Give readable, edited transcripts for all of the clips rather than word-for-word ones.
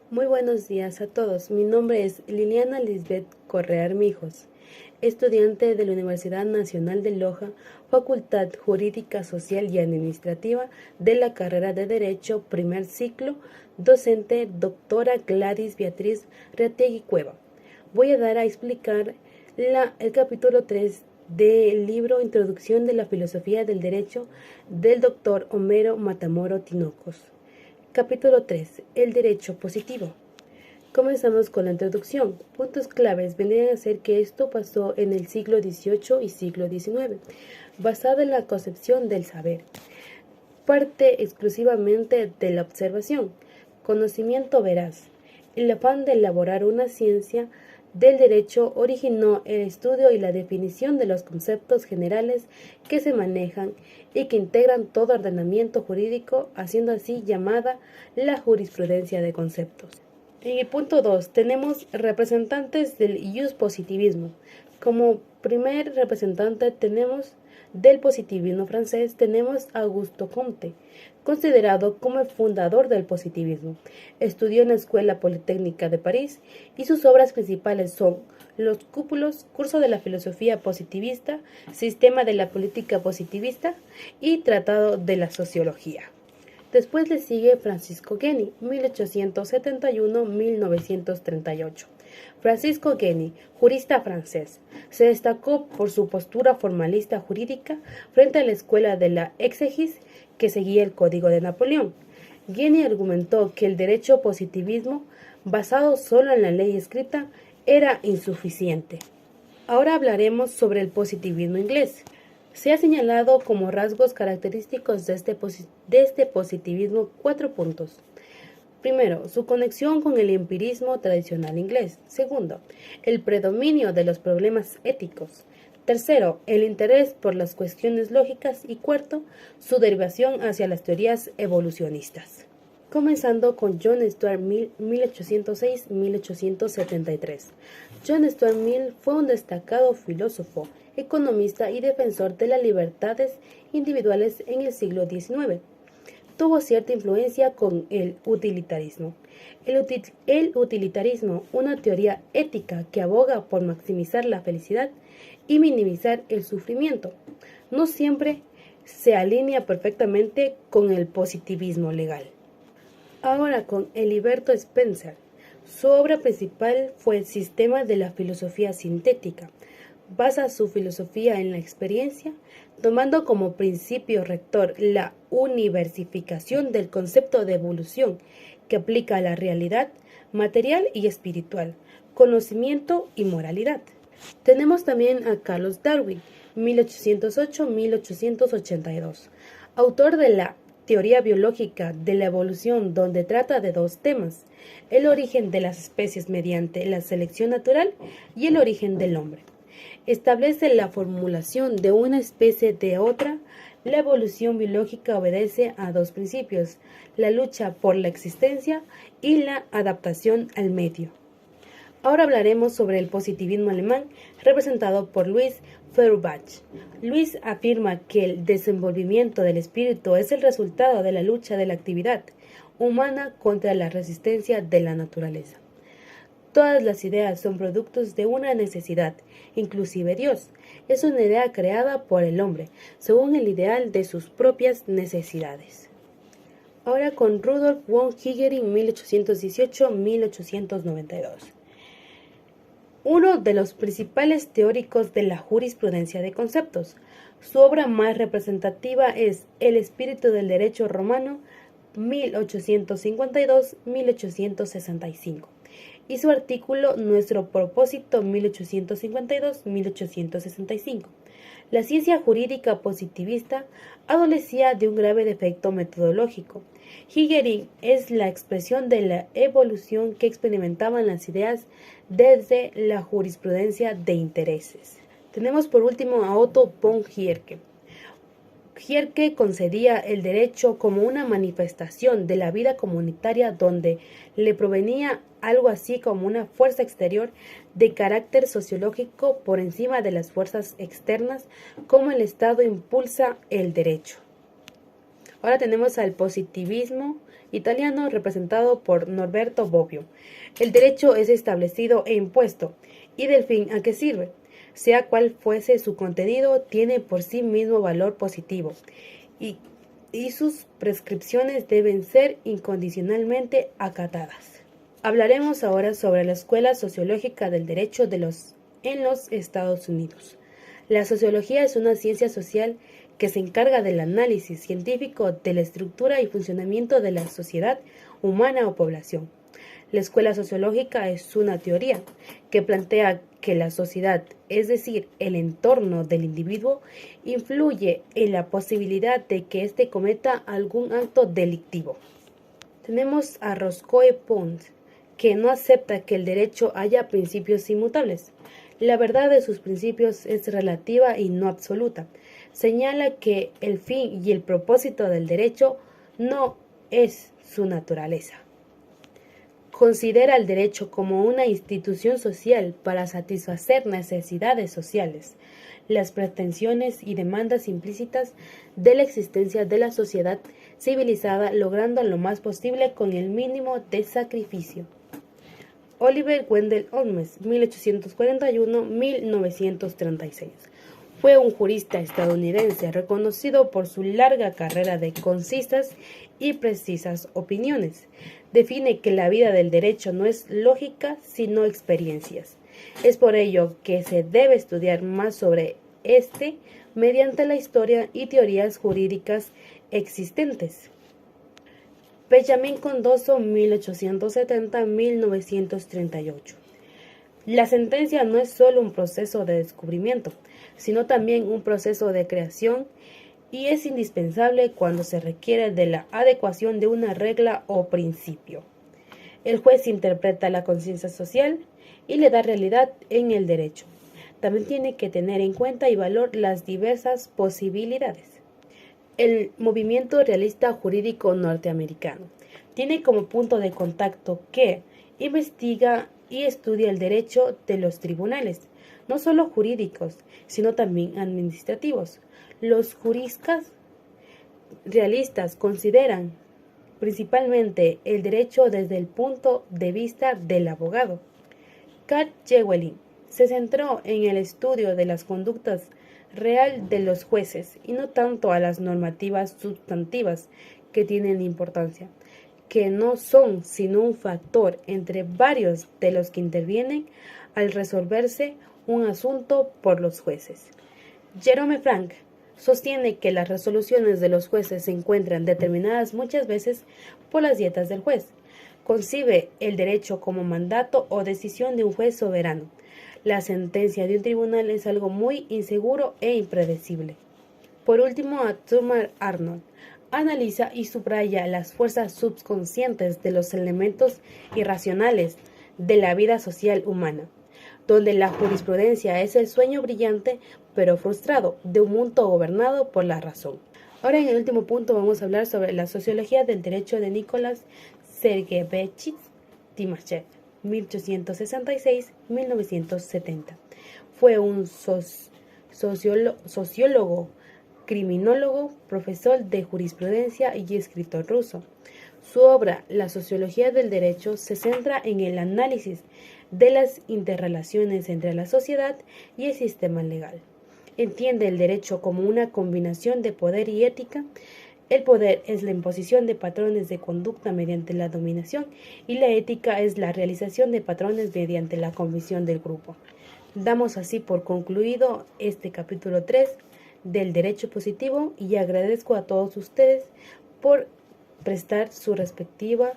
Muy buenos días a todos. Mi nombre es Liliana Lisbeth Correa Armijos, estudiante de la Universidad Nacional de Loja, Facultad Jurídica Social y Administrativa de la carrera de Derecho, primer ciclo, docente doctora Gladys Beatriz Retegui Cueva. Voy a dar a explicar el capítulo 3 del libro Introducción de la Filosofía del Derecho del doctor Homero Matamoro Tinocos. Capítulo 3. El derecho positivo. Comenzamos con la introducción. Puntos claves vendrían a ser que esto pasó en el siglo XVIII y siglo XIX, basado en la concepción del saber. Parte exclusivamente de la observación, conocimiento veraz. El afán de elaborar una ciencia del derecho originó el estudio y la definición de los conceptos generales que se manejan y que integran todo ordenamiento jurídico, haciendo así llamada la jurisprudencia de conceptos. En el punto 2 tenemos representantes del positivismo. Como primer representante del positivismo francés tenemos a Auguste Comte, considerado como el fundador del positivismo. Estudió en la Escuela Politécnica de París y sus obras principales son Los Cúpulos, Curso de la Filosofía Positivista, Sistema de la Política Positivista y Tratado de la Sociología. Después le sigue Francisco Guény, 1871-1938. Francisco Guény, jurista francés, se destacó por su postura formalista jurídica frente a la escuela de la exégese que seguía el Código de Napoleón. Guény argumentó que el derecho positivismo, basado solo en la ley escrita, era insuficiente. Ahora hablaremos sobre el positivismo inglés. Se ha señalado como rasgos característicos de este positivismo 4 puntos. Primero, su conexión con el empirismo tradicional inglés. Segundo, el predominio de los problemas éticos. Tercero, el interés por las cuestiones lógicas. Y cuarto, su derivación hacia las teorías evolucionistas. Comenzando con John Stuart Mill, 1806-1873. John Stuart Mill fue un destacado filósofo, economista y defensor de las libertades individuales en el siglo XIX. Tuvo cierta influencia con el utilitarismo. El utilitarismo, una teoría ética que aboga por maximizar la felicidad y minimizar el sufrimiento, no siempre se alinea perfectamente con el positivismo legal. Ahora con Heriberto Spencer. Su obra principal fue El sistema de la filosofía sintética. Basa su filosofía en la experiencia, tomando como principio rector la universificación del concepto de evolución que aplica a la realidad material y espiritual, conocimiento y moralidad. Tenemos también a Carlos Darwin, 1808-1882, autor de la Teoría biológica de la evolución, donde trata de dos temas: el origen de las especies mediante la selección natural y el origen del hombre. Establece la formulación de una especie de otra. La evolución biológica obedece a dos principios: la lucha por la existencia y la adaptación al medio. Ahora hablaremos sobre el positivismo alemán, representado por Louis Feuerbach. Luis afirma que el desenvolvimiento del espíritu es el resultado de la lucha de la actividad humana contra la resistencia de la naturaleza. Todas las ideas son productos de una necesidad, inclusive Dios. Es una idea creada por el hombre, según el ideal de sus propias necesidades. Ahora con Rudolf von Hegering, 1818-1892. Uno de los principales teóricos de la jurisprudencia de conceptos. Su obra más representativa es El espíritu del derecho romano, 1852-1865, y su artículo Nuestro propósito, 1852-1865. La ciencia jurídica positivista adolecía de un grave defecto metodológico. Hegering es la expresión de la evolución que experimentaban las ideas desde la jurisprudencia de intereses. Tenemos por último a Otto von Guericke. Guericke concedía el derecho como una manifestación de la vida comunitaria donde le provenía algo así como una fuerza exterior de carácter sociológico por encima de las fuerzas externas, como el Estado impulsa el derecho. Ahora tenemos al positivismo italiano representado por Norberto Bobbio. El derecho es establecido e impuesto, y del fin a qué sirve. Sea cual fuese su contenido, tiene por sí mismo valor positivo, y sus prescripciones deben ser incondicionalmente acatadas. Hablaremos ahora sobre la Escuela Sociológica del Derecho en los Estados Unidos. La sociología es una ciencia social que se encarga del análisis científico de la estructura y funcionamiento de la sociedad humana o población. La escuela sociológica es una teoría que plantea que la sociedad, es decir, el entorno del individuo, influye en la posibilidad de que éste cometa algún acto delictivo. Tenemos a Roscoe Pons, que no acepta que el derecho haya principios inmutables. La verdad de sus principios es relativa y no absoluta. Señala que el fin y el propósito del derecho no es su naturaleza. Considera el derecho como una institución social para satisfacer necesidades sociales, las pretensiones y demandas implícitas de la existencia de la sociedad civilizada, logrando lo más posible con el mínimo de sacrificio. Oliver Wendell Holmes, 1841-1936. Fue un jurista estadounidense reconocido por su larga carrera de concisas y precisas opiniones. Define que la vida del derecho no es lógica, sino experiencias. Es por ello que se debe estudiar más sobre este mediante la historia y teorías jurídicas existentes. Benjamín Condozo, 1870-1938. La sentencia no es solo un proceso de descubrimiento, sino también un proceso de creación, y es indispensable cuando se requiere de la adecuación de una regla o principio. El juez interpreta la conciencia social y le da realidad en el derecho. También tiene que tener en cuenta y valor las diversas posibilidades. El movimiento realista jurídico norteamericano tiene como punto de contacto que investiga y estudia el derecho de los tribunales, no solo jurídicos, sino también administrativos. Los juristas realistas consideran principalmente el derecho desde el punto de vista del abogado. Kat Jewelin se centró en el estudio de las conductas real de los jueces y no tanto a las normativas sustantivas que tienen importancia, que no son sino un factor entre varios de los que intervienen al resolverse un asunto por los jueces. Jerome Frank sostiene que las resoluciones de los jueces se encuentran determinadas muchas veces por las dietas del juez. Concibe el derecho como mandato o decisión de un juez soberano. La sentencia de un tribunal es algo muy inseguro e impredecible. Por último, Thomas Arnold analiza y subraya las fuerzas subconscientes de los elementos irracionales de la vida social humana, donde la jurisprudencia es el sueño brillante pero frustrado de un mundo gobernado por la razón. Ahora, en el último punto, vamos a hablar sobre la sociología del derecho de Nicolás Sergeyevich Timashev, 1866-1970. Fue un sociólogo, criminólogo, profesor de jurisprudencia y escritor ruso. Su obra, La sociología del derecho, se centra en el análisis de las interrelaciones entre la sociedad y el sistema legal. Entiende el derecho como una combinación de poder y ética. El poder es la imposición de patrones de conducta mediante la dominación, y la ética es la realización de patrones mediante la convicción del grupo. Damos así por concluido este capítulo 3 del derecho positivo, y agradezco a todos ustedes por prestar su respectiva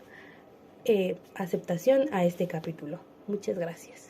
aceptación a este capítulo. Muchas gracias.